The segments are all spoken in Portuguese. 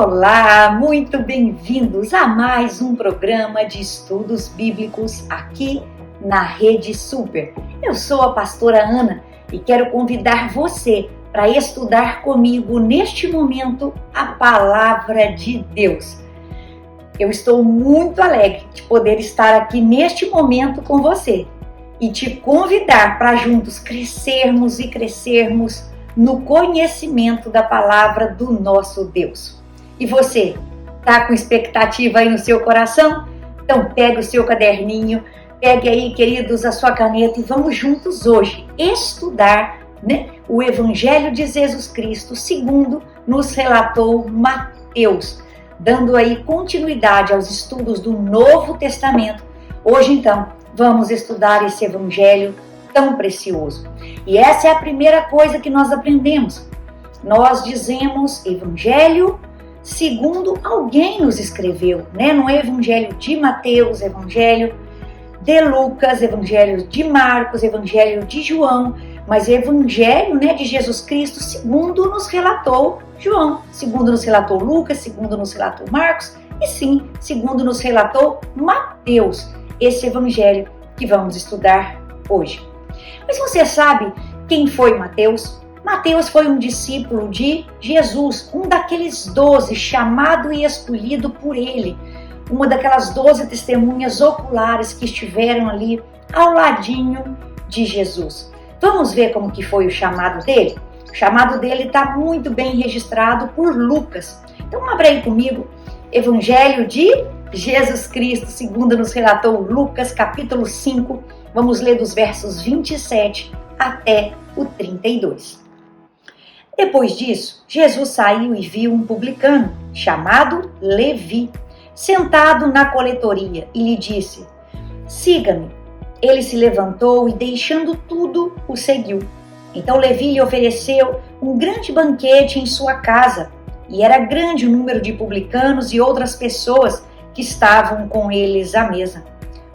Olá, muito bem-vindos a mais um programa de estudos bíblicos aqui na Rede Super. Eu sou a pastora Ana e quero convidar você para estudar comigo neste momento a Palavra de Deus. Eu estou muito alegre de poder estar aqui neste momento com você e te convidar para juntos crescermos e crescermos no conhecimento da Palavra do nosso Deus. E você, tá com expectativa aí no seu coração? Então pegue o seu caderninho, pegue aí, queridos, a sua caneta e vamos juntos hoje estudar, o Evangelho de Jesus Cristo segundo nos relatou Mateus, dando aí continuidade aos estudos do Novo Testamento. Hoje então vamos estudar esse Evangelho tão precioso. E essa é a primeira coisa que nós aprendemos. Nós dizemos Evangelho segundo alguém nos escreveu, Não é Evangelho de Mateus, Evangelho de Lucas, Evangelho de Marcos, Evangelho de João, mas Evangelho, de Jesus Cristo segundo nos relatou João, segundo nos relatou Lucas, segundo nos relatou Marcos e sim, segundo nos relatou Mateus, esse Evangelho que vamos estudar hoje. Mas você sabe quem foi Mateus? Mateus foi um discípulo de Jesus, um daqueles 12 chamado e escolhido por ele, uma daquelas 12 testemunhas oculares que estiveram ali ao ladinho de Jesus. Vamos ver como que foi o chamado dele? O chamado dele está muito bem registrado por Lucas. Então abra aí comigo, Evangelho de Jesus Cristo, segundo nos relatou Lucas, capítulo 5, vamos ler dos versos 27 até o 32. Depois disso, Jesus saiu e viu um publicano, chamado Levi, sentado na coletoria e lhe disse: "Siga-me." Ele se levantou e, deixando tudo, o seguiu. Então Levi lhe ofereceu um grande banquete em sua casa, e era grande o número de publicanos e outras pessoas que estavam com eles à mesa.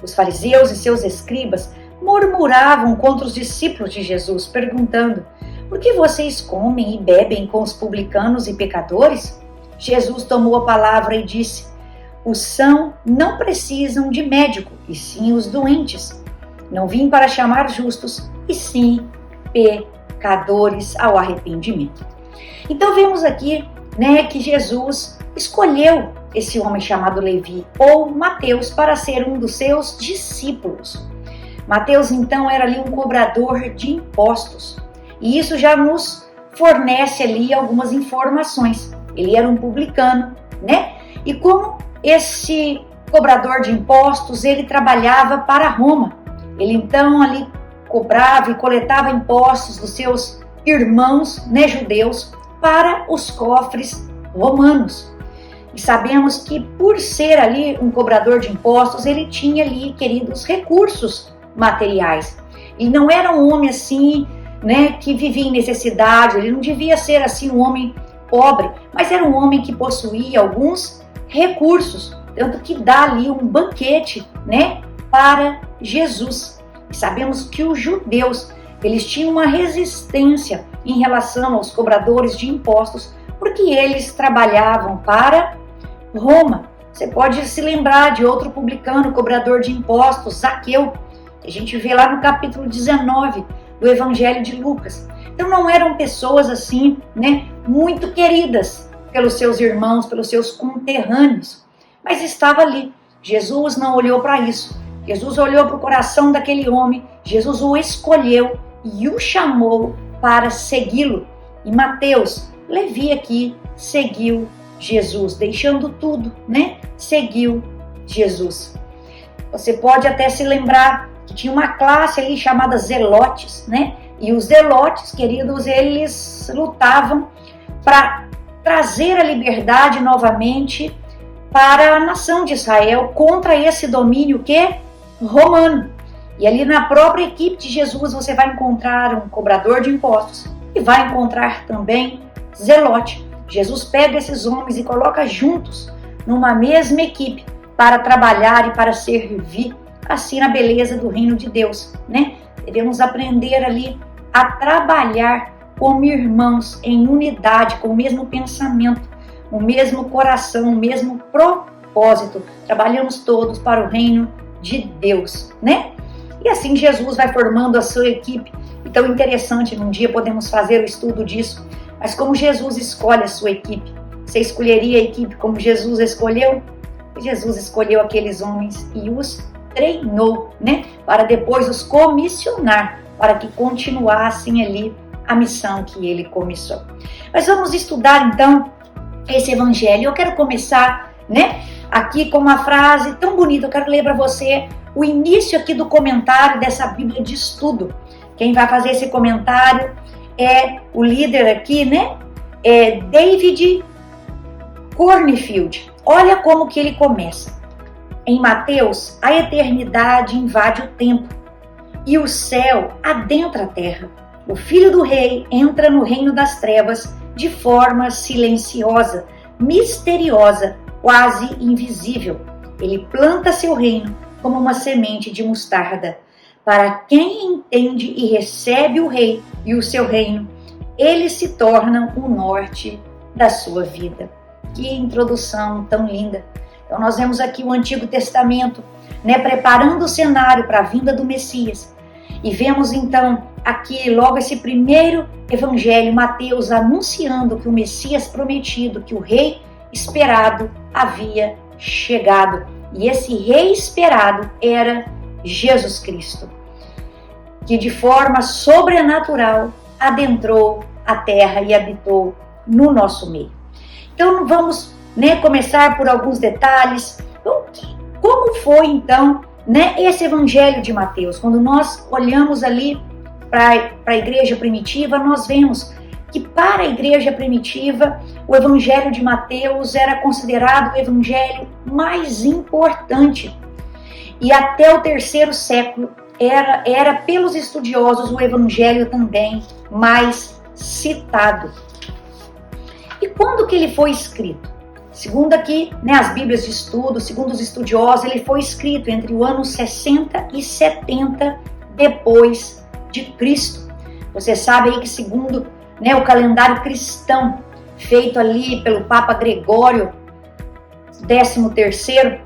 Os fariseus e seus escribas murmuravam contra os discípulos de Jesus, perguntando: "Por que vocês comem e bebem com os publicanos e pecadores?" Jesus tomou a palavra e disse: "Os sãos não precisam de médico, e sim os doentes. Não vim para chamar justos, e sim pecadores ao arrependimento." Então vemos aqui, que Jesus escolheu esse homem chamado Levi, ou Mateus, para ser um dos seus discípulos. Mateus, então, era ali um cobrador de impostos. E isso já nos fornece ali algumas informações. Ele era um publicano, E como esse cobrador de impostos, ele trabalhava para Roma. Ele então ali cobrava e coletava impostos dos seus irmãos, judeus, para os cofres romanos. E sabemos que por ser ali um cobrador de impostos, ele tinha ali, queridos, recursos materiais. Ele não era um homem assim, que vivia em necessidade, ele não devia ser assim um homem pobre, mas era um homem que possuía alguns recursos, tanto que dá ali um banquete, para Jesus. E sabemos que os judeus, eles tinham uma resistência em relação aos cobradores de impostos, porque eles trabalhavam para Roma. Você pode se lembrar de outro publicano, cobrador de impostos, Zaqueu, que a gente vê lá no capítulo 19 do Evangelho de Lucas. Então não eram pessoas assim, muito queridas pelos seus irmãos, pelos seus conterrâneos, mas estava ali. Jesus não olhou para isso. Jesus olhou para o coração daquele homem, Jesus o escolheu e o chamou para segui-lo. E Mateus, Levi aqui, seguiu Jesus, deixando tudo, seguiu Jesus. Você pode até se lembrar que tinha uma classe ali chamada zelotes, E os zelotes, queridos, eles lutavam para trazer a liberdade novamente para a nação de Israel contra esse domínio romano. E ali na própria equipe de Jesus você vai encontrar um cobrador de impostos e vai encontrar também zelote. Jesus pega esses homens e coloca juntos numa mesma equipe para trabalhar e para servir assim na beleza do reino de Deus, Devemos aprender ali a trabalhar como irmãos em unidade, com o mesmo pensamento, o mesmo coração, o mesmo propósito. Trabalhamos todos para o reino de Deus, né? E assim Jesus vai formando a sua equipe. Então interessante, num dia podemos fazer o estudo disso. Mas como Jesus escolhe a sua equipe? Você escolheria a equipe como Jesus escolheu? Jesus escolheu aqueles homens e os treinou, né? Para depois os comissionar, para que continuassem ali a missão que ele começou. Mas vamos estudar então esse evangelho. Eu quero começar, né? Aqui com uma frase tão bonita. Eu quero ler para você o início aqui do comentário dessa Bíblia de estudo. Quem vai fazer esse comentário é o líder aqui, né? É David Cornfield. Olha como que ele começa. Em Mateus, a eternidade invade o tempo e o céu adentra a terra. O Filho do Rei entra no reino das trevas de forma silenciosa, misteriosa, quase invisível. Ele planta seu reino como uma semente de mostarda. Para quem entende e recebe o Rei e o seu reino, eles se tornam o norte da sua vida. Que introdução tão linda! Então nós vemos aqui o Antigo Testamento, né, preparando o cenário para a vinda do Messias. E vemos então aqui logo esse primeiro evangelho, Mateus, anunciando que o Messias prometido, que o Rei esperado havia chegado. E esse Rei esperado era Jesus Cristo, que de forma sobrenatural adentrou a terra e habitou no nosso meio. Então vamos, né, começar por alguns detalhes. Como foi então, né, esse evangelho de Mateus? Quando nós olhamos ali para a igreja primitiva, nós vemos que para a igreja primitiva o evangelho de Mateus era considerado o evangelho mais importante. E até o 3º século era pelos estudiosos o evangelho também mais citado. E quando que ele foi escrito? Segundo aqui, né, as Bíblias de estudo, segundo os estudiosos, ele foi escrito entre o ano 60 e 70 depois de Cristo. Você sabe aí que segundo, né, o calendário cristão feito ali pelo Papa Gregório XIII,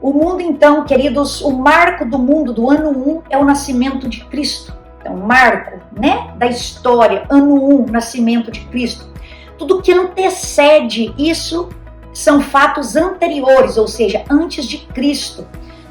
o mundo então, queridos, o marco do mundo do ano 1 é o nascimento de Cristo. Então, o marco, né, da história, ano 1, nascimento de Cristo. Tudo que antecede isso são fatos anteriores, ou seja, antes de Cristo.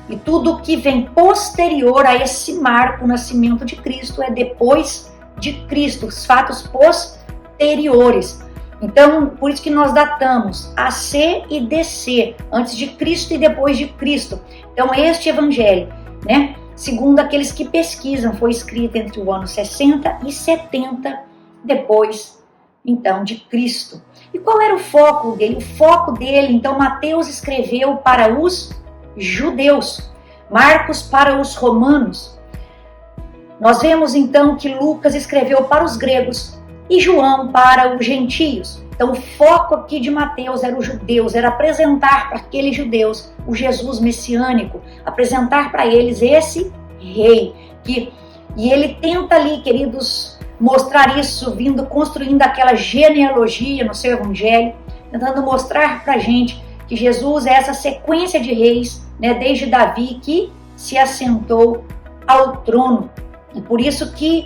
E tudo que vem posterior a esse marco, o nascimento de Cristo, é depois de Cristo, os fatos posteriores. Então, por isso que nós datamos AC e DC, antes de Cristo e depois de Cristo. Então, este evangelho, né, segundo aqueles que pesquisam, foi escrito entre o ano 60 e 70 depois, então, de Cristo. E qual era o foco dele? O foco dele, então, Mateus escreveu para os judeus, Marcos para os romanos. Nós vemos, então, que Lucas escreveu para os gregos e João para os gentios. Então, o foco aqui de Mateus era os judeus, era apresentar para aqueles judeus o Jesus messiânico, apresentar para eles esse rei. E ele tenta ali, queridos, mostrar isso, construindo aquela genealogia no seu evangelho, tentando mostrar para a gente que Jesus é essa sequência de reis, né, desde Davi, que se assentou ao trono. E por isso que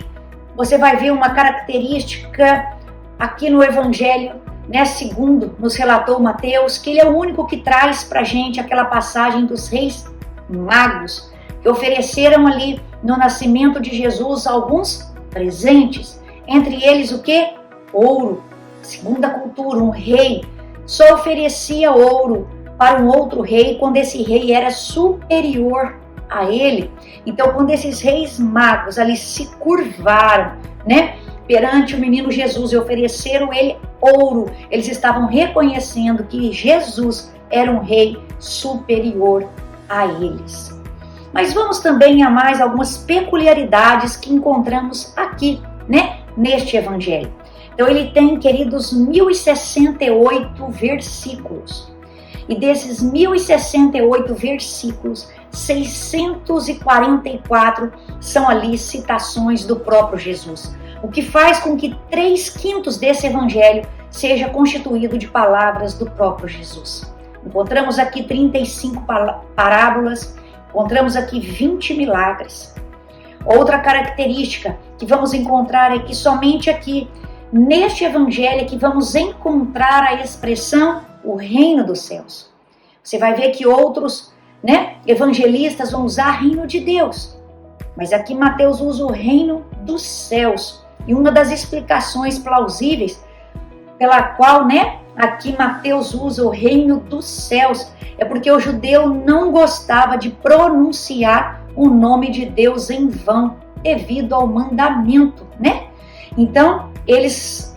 você vai ver uma característica aqui no evangelho, né, segundo nos relatou Mateus, que ele é o único que traz para a gente aquela passagem dos reis magos, que ofereceram ali no nascimento de Jesus alguns presentes, entre eles o que? Ouro. Segundo a cultura, um rei só oferecia ouro para um outro rei quando esse rei era superior a ele. Então, quando esses reis magos ali se curvaram, né, perante o menino Jesus e ofereceram ele ouro, eles estavam reconhecendo que Jesus era um rei superior a eles. Mas vamos também a mais algumas peculiaridades que encontramos aqui, né, neste evangelho. Então ele tem, queridos, 1068 versículos. E desses 1068 versículos, 644 são ali citações do próprio Jesus. O que faz com que 3/5 desse evangelho seja constituído de palavras do próprio Jesus. Encontramos aqui 35 parábolas, encontramos aqui 20 milagres. Outra característica que vamos encontrar é que somente aqui, neste evangelho, que vamos encontrar a expressão o reino dos céus. Você vai ver que outros, evangelistas vão usar reino de Deus, mas aqui Mateus usa o reino dos céus. E uma das explicações plausíveis pela qual, aqui Mateus usa o reino dos céus, é porque o judeu não gostava de pronunciar o nome de Deus em vão, devido ao mandamento, Então, eles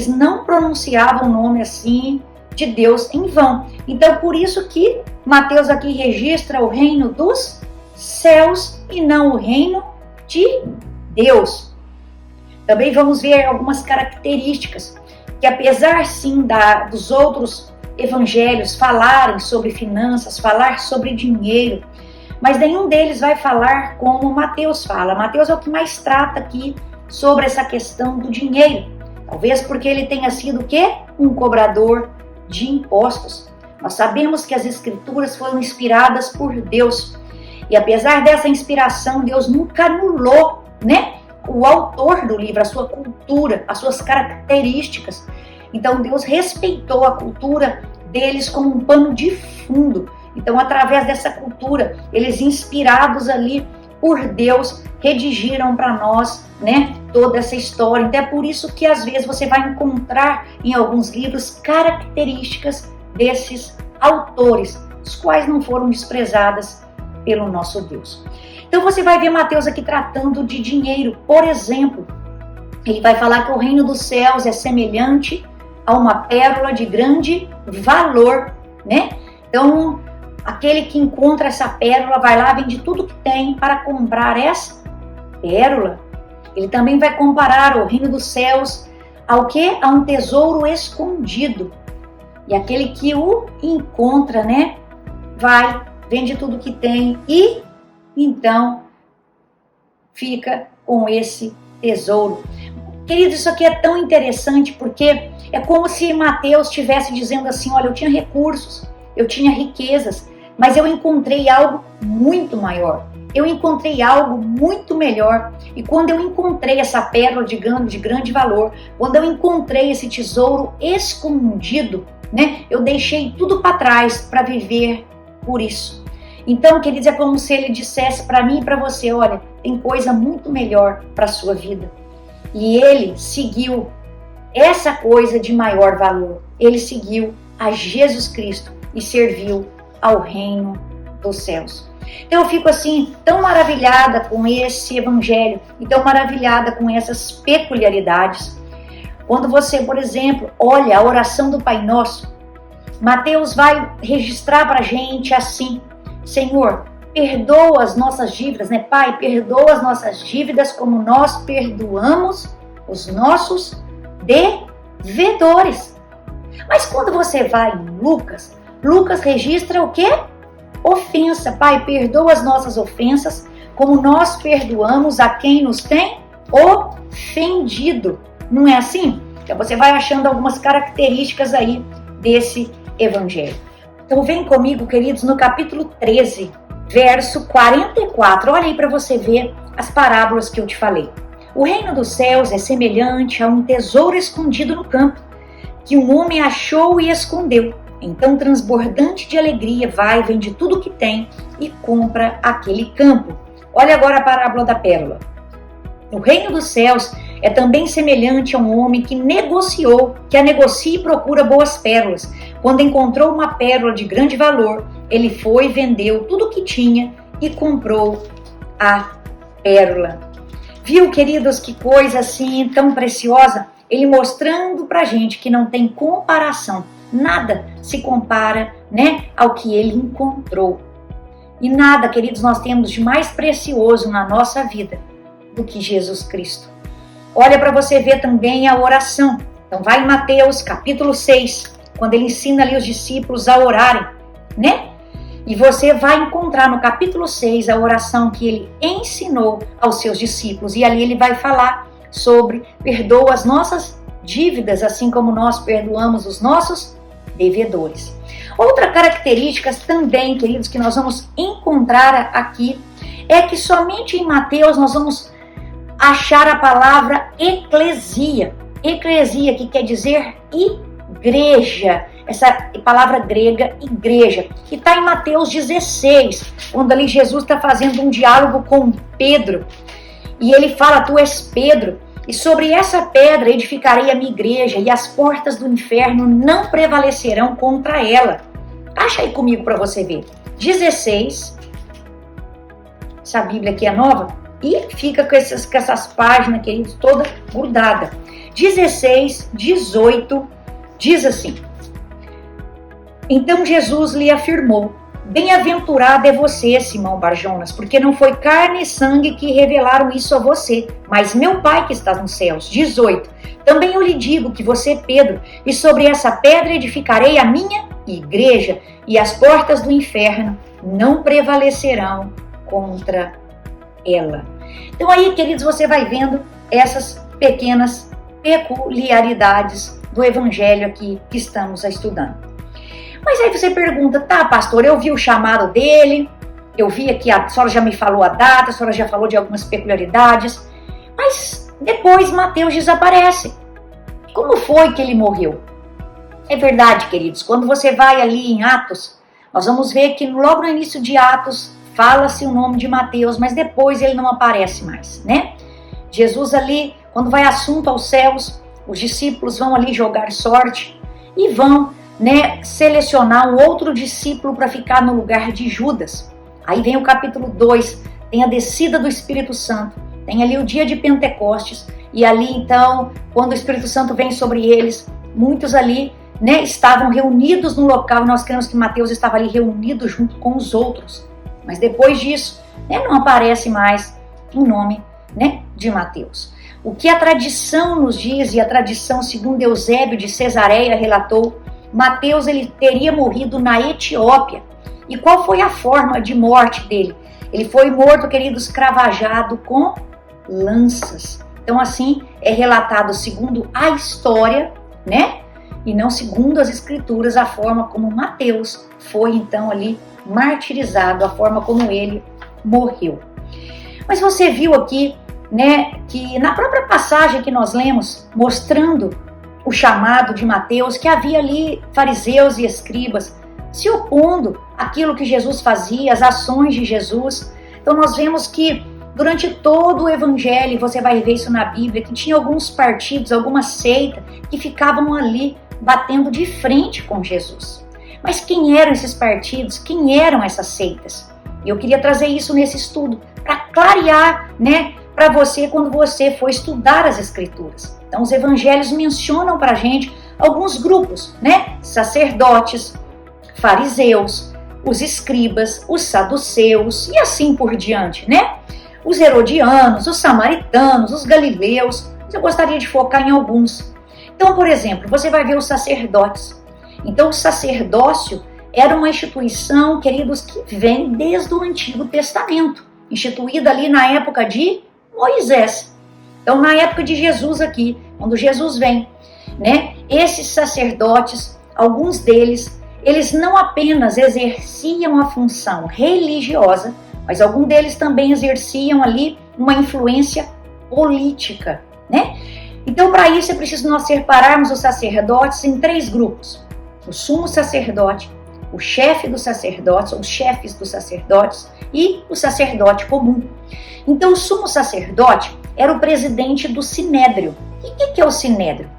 não pronunciavam o nome assim de Deus em vão. Então, por isso que Mateus aqui registra o reino dos céus e não o reino de Deus. Também vamos ver algumas características que, apesar sim dos outros evangelhos falarem sobre finanças, falar sobre dinheiro, mas nenhum deles vai falar como Mateus fala. Mateus é o que mais trata aqui sobre essa questão do dinheiro. Talvez porque ele tenha sido o quê? Um cobrador de impostos. Nós sabemos que as escrituras foram inspiradas por Deus. E apesar dessa inspiração, Deus nunca anulou, o autor do livro, a sua cultura, as suas características. Então Deus respeitou a cultura deles como um pano de fundo. Então, através dessa cultura, eles, inspirados ali por Deus, redigiram para nós, toda essa história. Então é por isso que às vezes você vai encontrar em alguns livros características desses autores, os quais não foram desprezadas pelo nosso Deus. Então você vai ver Mateus aqui tratando de dinheiro. Por exemplo, ele vai falar que o reino dos céus é semelhante a uma pérola de grande valor, Então, aquele que encontra essa pérola vai lá, vende tudo que tem para comprar essa pérola. Ele também vai comparar o reino dos céus ao quê? A um tesouro escondido. E aquele que o encontra, vai, vende tudo que tem e então fica com esse tesouro. Queridos, isso aqui é tão interessante porque é como se Mateus estivesse dizendo assim: olha, eu tinha recursos, eu tinha riquezas, mas eu encontrei algo muito maior. Eu encontrei algo muito melhor. E quando eu encontrei essa pérola de grande valor, quando eu encontrei esse tesouro escondido, eu deixei tudo para trás para viver por isso. Então, queridos, é como se ele dissesse para mim e para você: olha, tem coisa muito melhor para a sua vida. E ele seguiu essa coisa de maior valor. Ele seguiu a Jesus Cristo e serviu ao reino dos céus. Então eu fico assim tão maravilhada com esse evangelho e tão maravilhada com essas peculiaridades. Quando você, por exemplo, olha a oração do Pai Nosso, Mateus vai registrar para a gente assim: Senhor, perdoa as nossas dívidas, Pai, perdoa as nossas dívidas como nós perdoamos os nossos devedores. Mas quando você vai em Lucas registra o quê? Ofensa. Pai, perdoa as nossas ofensas, como nós perdoamos a quem nos tem ofendido. Não é assim? Então você vai achando algumas características aí desse evangelho. Então vem comigo, queridos, no capítulo 13, verso 44. Olha aí para você ver as parábolas que eu te falei. O reino dos céus é semelhante a um tesouro escondido no campo, que um homem achou e escondeu. Então, transbordante de alegria, vai, vende tudo o que tem e compra aquele campo. Olha agora a parábola da pérola. O reino dos céus é também semelhante a um homem que a negocia e procura boas pérolas. Quando encontrou uma pérola de grande valor, ele foi, vendeu tudo o que tinha e comprou a pérola. Viu, queridos, que coisa assim tão preciosa? Ele mostrando pra gente que não tem comparação. Nada se compara, ao que ele encontrou. E nada, queridos, nós temos de mais precioso na nossa vida do que Jesus Cristo. Olha para você ver também a oração. Então vai em Mateus capítulo 6, quando ele ensina ali os discípulos a orarem, E você vai encontrar no capítulo 6 a oração que ele ensinou aos seus discípulos. E ali ele vai falar sobre perdoa as nossas dívidas, assim como nós perdoamos os nossos devedores. Outra característica também, queridos, que nós vamos encontrar aqui é que somente em Mateus nós vamos achar a palavra eclesia. Eclesia, que quer dizer igreja. Essa palavra grega, igreja, que está em Mateus 16, quando ali Jesus está fazendo um diálogo com Pedro. E ele fala, tu és Pedro, e sobre essa pedra edificarei a minha igreja, e as portas do inferno não prevalecerão contra ela. Acha aí comigo para você ver. 16, essa Bíblia aqui é nova, e fica com essas páginas, queridos, toda grudada. 16, 18, diz assim: então Jesus lhe afirmou, bem-aventurado é você, Simão Barjonas, porque não foi carne e sangue que revelaram isso a você, mas meu Pai que está nos céus. 18, também eu lhe digo que você é Pedro, e sobre essa pedra edificarei a minha igreja, e as portas do inferno não prevalecerão contra ela. Então aí, queridos, você vai vendo essas pequenas peculiaridades do evangelho aqui que estamos estudando. Mas aí você pergunta, tá, pastor, eu vi o chamado dele, eu vi aqui, a senhora já me falou a data, a senhora já falou de algumas peculiaridades, mas depois Mateus desaparece. Como foi que ele morreu? É verdade, queridos, quando você vai ali em Atos, nós vamos ver que logo no início de Atos fala-se o nome de Mateus, mas depois ele não aparece mais, né? Jesus ali, quando vai assunto aos céus, os discípulos vão ali jogar sorte e vão, selecionar um outro discípulo para ficar no lugar de Judas. Aí vem o capítulo 2, tem a descida do Espírito Santo, tem ali o dia de Pentecostes, e ali então, quando o Espírito Santo vem sobre eles, muitos ali, estavam reunidos no local, nós cremos que Mateus estava ali reunido junto com os outros, mas depois disso, não aparece mais o nome, de Mateus. O que a tradição nos diz, e a tradição segundo Eusébio de Cesareia relatou, Mateus ele teria morrido na Etiópia. E qual foi a forma de morte dele? Ele foi morto, queridos, cravajado com lanças. Então assim é relatado segundo a história, e não segundo as escrituras, a forma como Mateus foi então ali martirizado, a forma como ele morreu. Mas você viu aqui, que na própria passagem que nós lemos, mostrando o chamado de Mateus, que havia ali fariseus e escribas se opondo àquilo que Jesus fazia, as ações de Jesus. Então nós vemos que durante todo o evangelho, você vai ver isso na Bíblia, que tinha alguns partidos, algumas seitas que ficavam ali batendo de frente com Jesus. Mas quem eram esses partidos? Quem eram essas seitas? E eu queria trazer isso nesse estudo, para clarear, para você quando você for estudar as Escrituras. Então os evangelhos mencionam para a gente alguns grupos, sacerdotes, fariseus, os escribas, os saduceus e assim por diante, os herodianos, os samaritanos, os galileus. Eu gostaria de focar em alguns. Então, por exemplo, você vai ver os sacerdotes. Então o sacerdócio era uma instituição, queridos, que vem desde o Antigo Testamento, instituída ali na época de Moisés. Então, na época de Jesus aqui, quando Jesus vem, esses sacerdotes, alguns deles, eles não apenas exerciam a função religiosa, mas alguns deles também exerciam ali uma influência política, Então, para isso é preciso nós separarmos os sacerdotes em 3 grupos. O sumo sacerdote, o chefe dos sacerdotes, ou os chefes dos sacerdotes, e o sacerdote comum. Então, o sumo sacerdote era o presidente do Sinédrio. E o que é o Sinédrio?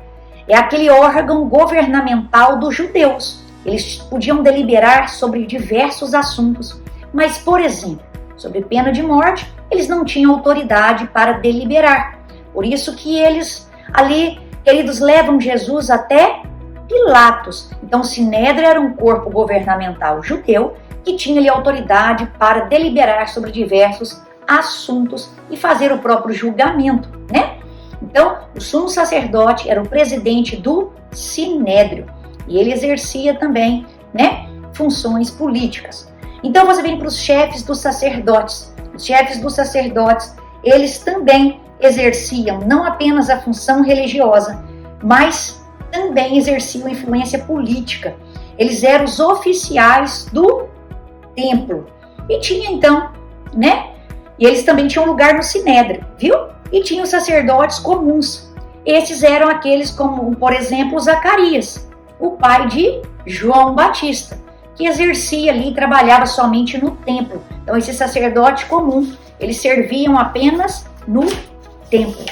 É aquele órgão governamental dos judeus. Eles podiam deliberar sobre diversos assuntos, mas, por exemplo, sobre pena de morte, eles não tinham autoridade para deliberar. Por isso que eles ali, queridos, levam Jesus até Pilatos. Então, o Sinédrio era um corpo governamental judeu que tinha ali autoridade para deliberar sobre diversos assuntos e fazer o próprio julgamento, Então, o sumo sacerdote era o presidente do Sinédrio e ele exercia também, funções políticas. Então, você vem para os chefes dos sacerdotes. Os chefes dos sacerdotes, eles também exerciam não apenas a função religiosa, mas também exerciam influência política. Eles eram os oficiais do templo. E tinha então, né? E eles também tinham lugar no Sinédrio, viu? E tinha os sacerdotes comuns. Esses eram aqueles como, por exemplo, Zacarias, o pai de João Batista, que exercia ali e trabalhava somente no templo. Então, esse sacerdote comum, eles serviam apenas no templo.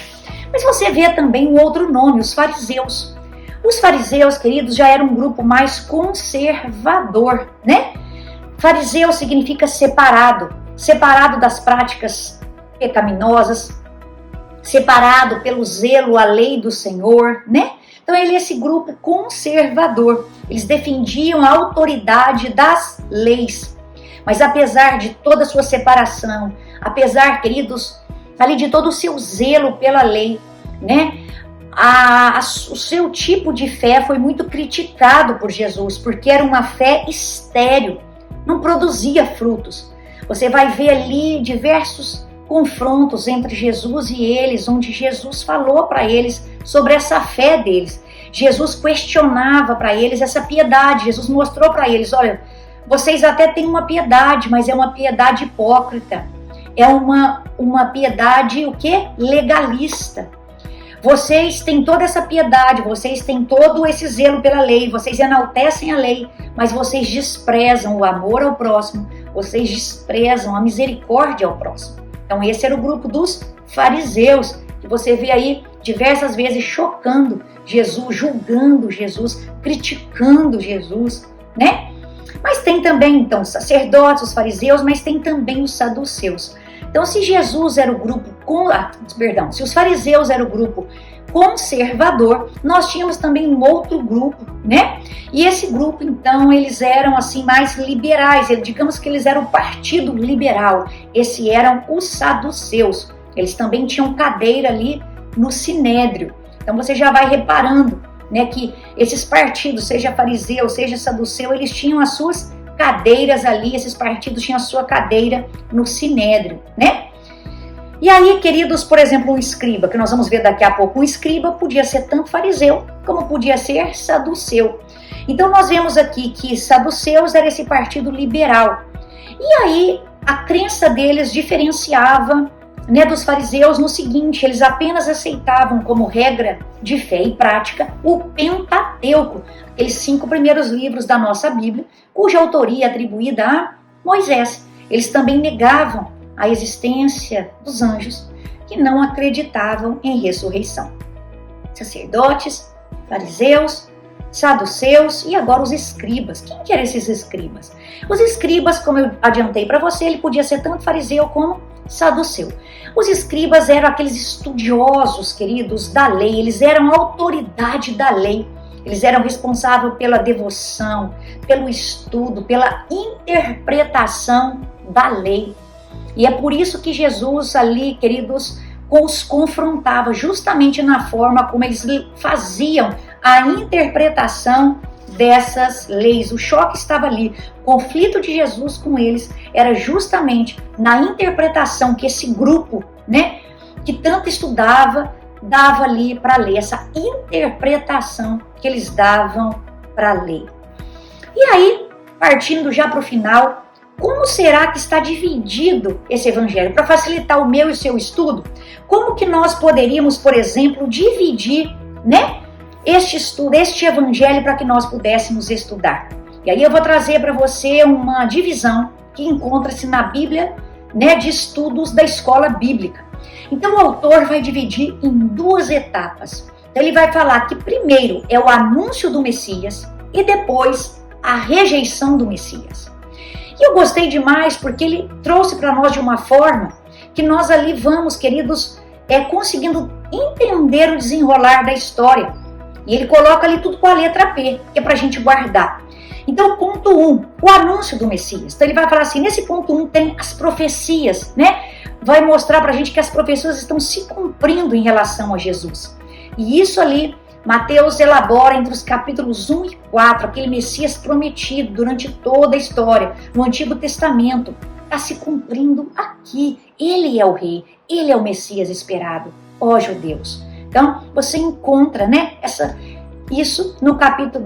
Mas você vê também um outro nome, os fariseus. Os fariseus, queridos, já eram um grupo mais conservador, né? Fariseu significa separado, separado das práticas pecaminosas, separado pelo zelo à lei do Senhor, né? Então ele é esse grupo conservador. Eles defendiam a autoridade das leis. Mas apesar de toda a sua separação, apesar, queridos, ali de todo o seu zelo pela lei, né? O seu tipo de fé foi muito criticado por Jesus, porque era uma fé estéril, não produzia frutos. Você vai ver ali diversos confrontos entre Jesus e eles, onde Jesus falou para eles sobre essa fé deles. Jesus questionava para eles essa piedade. Jesus mostrou para eles, olha, vocês até têm uma piedade, mas é uma piedade hipócrita. É uma piedade, o quê? Legalista. Vocês têm toda essa piedade, vocês têm todo esse zelo pela lei, vocês enaltecem a lei, mas vocês desprezam o amor ao próximo, vocês desprezam a misericórdia ao próximo. Então esse era o grupo dos fariseus, que você vê aí diversas vezes chocando Jesus, julgando Jesus, criticando Jesus, né? Mas tem também, então, os sacerdotes, os fariseus, mas tem também os saduceus. Então, se Jesus era o grupo, se os fariseus eram o grupo conservador, nós tínhamos também um outro grupo, né? E esse grupo, então, eles eram assim mais liberais, digamos que eles eram o partido liberal. Esses eram os saduceus. Eles também tinham cadeira ali no Sinédrio. Então, você já vai reparando, né, que esses partidos, seja fariseu, seja saduceu, eles tinham as suas cadeiras ali, esses partidos tinham a sua cadeira no Sinédrio, né? E aí, queridos, por exemplo, um escriba, que nós vamos ver daqui a pouco, um escriba podia ser tanto fariseu, como podia ser saduceu. Então, nós vemos aqui que saduceus era esse partido liberal. E aí, a crença deles diferenciava, né, dos fariseus no seguinte: eles apenas aceitavam como regra de fé e prática o Pentateuco, aqueles 5 primeiros livros da nossa Bíblia, cuja autoria é atribuída a Moisés. Eles também negavam a existência dos anjos, que não acreditavam em ressurreição. Sacerdotes, fariseus, saduceus e agora os escribas. Quem que eram esses escribas? Os escribas, como eu adiantei para você, ele podia ser tanto fariseu como saduceu. Os escribas eram aqueles estudiosos, queridos, da lei. Eles eram a autoridade da lei. Eles eram responsáveis pela devoção, pelo estudo, pela interpretação da lei. E é por isso que Jesus ali, queridos, os confrontava justamente na forma como eles faziam a interpretação dessas leis. O choque estava ali. O conflito de Jesus com eles era justamente na interpretação que esse grupo, né, que tanto estudava, dava ali para a lei, essa interpretação que eles davam para a lei. E aí, partindo já para o final, como será que está dividido esse evangelho? Para facilitar o meu e o seu estudo, como que nós poderíamos, por exemplo, dividir, né, este estudo, este evangelho, para que nós pudéssemos estudar? E aí eu vou trazer para você uma divisão que encontra-se na Bíblia, né, de estudos da escola bíblica. Então o autor vai dividir em 2 etapas. Então ele vai falar que primeiro é o anúncio do Messias e depois a rejeição do Messias. E eu gostei demais porque ele trouxe para nós de uma forma que nós ali vamos, queridos, conseguindo entender o desenrolar da história. E ele coloca ali tudo com a letra P, que é para a gente guardar. Então, ponto 1, o anúncio do Messias. Então ele vai falar assim, nesse ponto 1 tem as profecias, né? Vai mostrar para a gente que as profecias estão se cumprindo em relação a Jesus. E isso ali, Mateus elabora entre os capítulos 1 e 4, aquele Messias prometido durante toda a história, no Antigo Testamento, está se cumprindo aqui. Ele é o rei, ele é o Messias esperado, ó judeus. Então, você encontra, né, isso no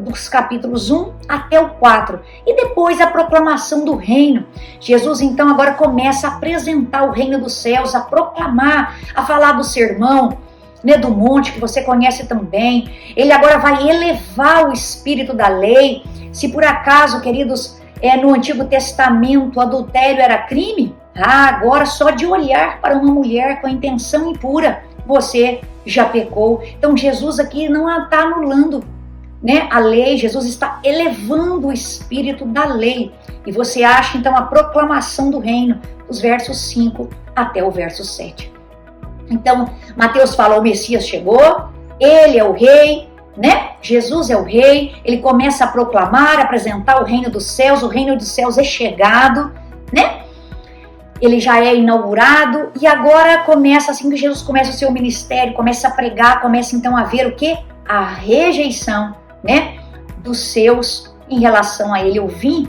dos capítulos 1 até o 4. E depois a proclamação do reino. Jesus então agora começa a apresentar o reino dos céus, a proclamar, a falar do sermão, né, do monte, que você conhece também. Ele agora vai elevar o espírito da lei. Se por acaso, queridos, no Antigo Testamento o adultério era crime, agora só de olhar para uma mulher com a intenção impura, você já pecou. Então Jesus aqui não está anulando, né, a lei, Jesus está elevando o espírito da lei. E você acha então a proclamação do reino, dos versos 5 até o verso 7. Então, Mateus fala, o Messias chegou, ele é o rei, né? Jesus é o rei, ele começa a proclamar, a apresentar o reino dos céus é chegado, né? Ele já é inaugurado e agora começa, assim que Jesus começa o seu ministério, começa a pregar, começa então a ver o quê? A rejeição, né, dos seus em relação a ele. Ele veio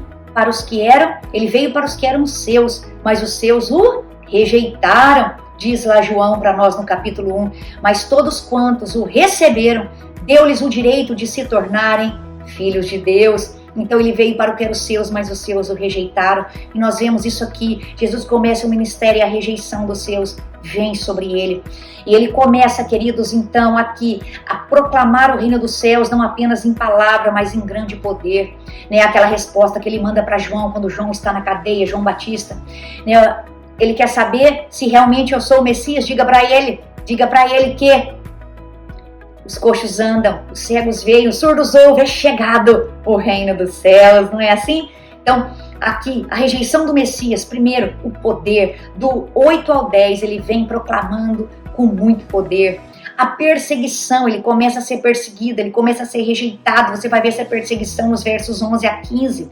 para os que eram seus, mas os seus o rejeitaram. Diz lá João para nós no capítulo 1, mas todos quantos o receberam, deu-lhes o direito de se tornarem filhos de Deus. Então ele veio para o que eram seus, mas os seus o rejeitaram. E nós vemos isso aqui, Jesus começa o ministério e a rejeição dos seus vem sobre ele. E ele começa, queridos, então aqui a proclamar o reino dos céus, não apenas em palavra, mas em grande poder. Né? Aquela resposta que ele manda para João, quando João está na cadeia, João Batista, né? Ele quer saber se realmente eu sou o Messias. Diga para ele que os coxos andam, os cegos veem, os surdos ouvem, é chegado o reino dos céus, não é assim? Então, aqui, a rejeição do Messias, primeiro, o poder, do 8 ao 10, ele vem proclamando com muito poder. A perseguição, ele começa a ser perseguido, ele começa a ser rejeitado, você vai ver essa perseguição nos versos 11 a 15.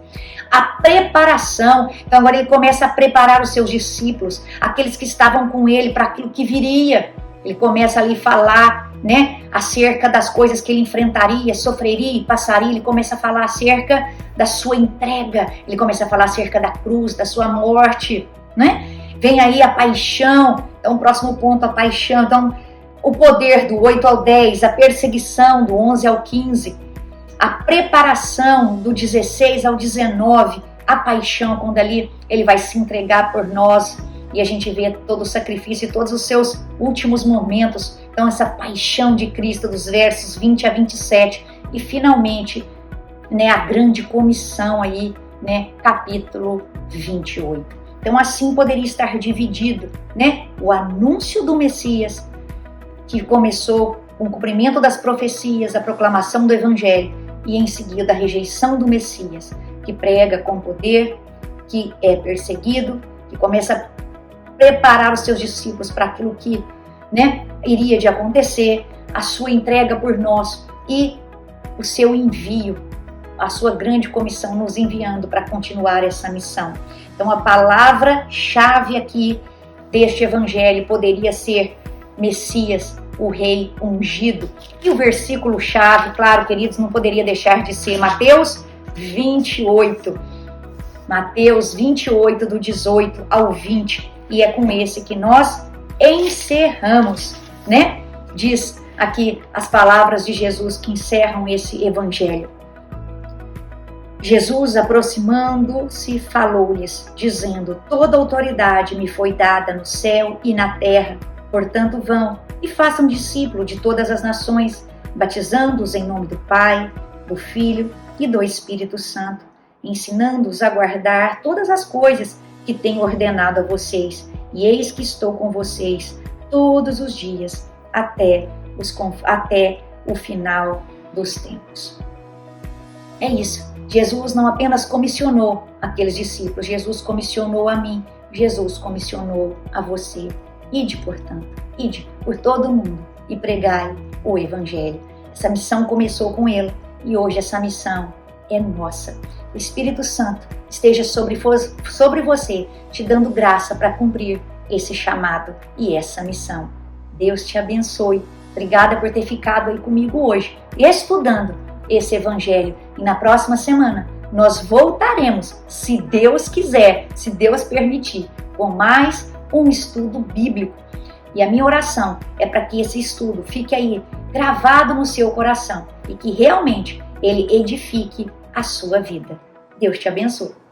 A preparação, então agora ele começa a preparar os seus discípulos, aqueles que estavam com ele para aquilo que viria. Ele começa ali a falar, né, acerca das coisas que ele enfrentaria, sofreria e passaria. Ele começa a falar acerca da sua entrega, ele começa a falar acerca da cruz, da sua morte, né? Vem aí a paixão, então o próximo ponto, a paixão. Então, o poder do 8 ao 10, a perseguição do 11 ao 15, a preparação do 16 ao 19, a paixão, quando ali ele vai se entregar por nós e a gente vê todo o sacrifício e todos os seus últimos momentos. Então essa paixão de Cristo dos versos 20 a 27 e finalmente, né, a grande comissão aí, né, capítulo 28. Então assim poderia estar dividido, né, o anúncio do Messias, que começou com o cumprimento das profecias, a proclamação do Evangelho, e em seguida a rejeição do Messias, que prega com poder, que é perseguido, que começa a preparar os seus discípulos para aquilo que, né, iria de acontecer, a sua entrega por nós e o seu envio, a sua grande comissão, nos enviando para continuar essa missão. Então a palavra-chave aqui deste Evangelho poderia ser Messias, o rei ungido. E o versículo-chave, claro, queridos, não poderia deixar de ser Mateus 28. Mateus 28, do 18 ao 20. E é com esse que nós encerramos, né? Diz aqui as palavras de Jesus que encerram esse evangelho. Jesus, aproximando-se, falou-lhes, dizendo: toda autoridade me foi dada no céu e na terra. Portanto, vão e façam discípulo de todas as nações, batizando-os em nome do Pai, do Filho e do Espírito Santo, ensinando-os a guardar todas as coisas que tenho ordenado a vocês. E eis que estou com vocês todos os dias, até o final dos tempos. É isso. Jesus não apenas comissionou aqueles discípulos, Jesus comissionou a mim, Jesus comissionou a você. Ide, portanto, ide por todo o mundo e pregai o Evangelho. Essa missão começou com ele e hoje essa missão é nossa. O Espírito Santo esteja sobre você, te dando graça para cumprir esse chamado e essa missão. Deus te abençoe. Obrigada por ter ficado aí comigo hoje, estudando esse Evangelho. E na próxima semana nós voltaremos, se Deus quiser, se Deus permitir, com mais um estudo bíblico E a minha oração é para que esse estudo fique aí gravado no seu coração e que realmente ele edifique a sua vida. Deus te abençoe.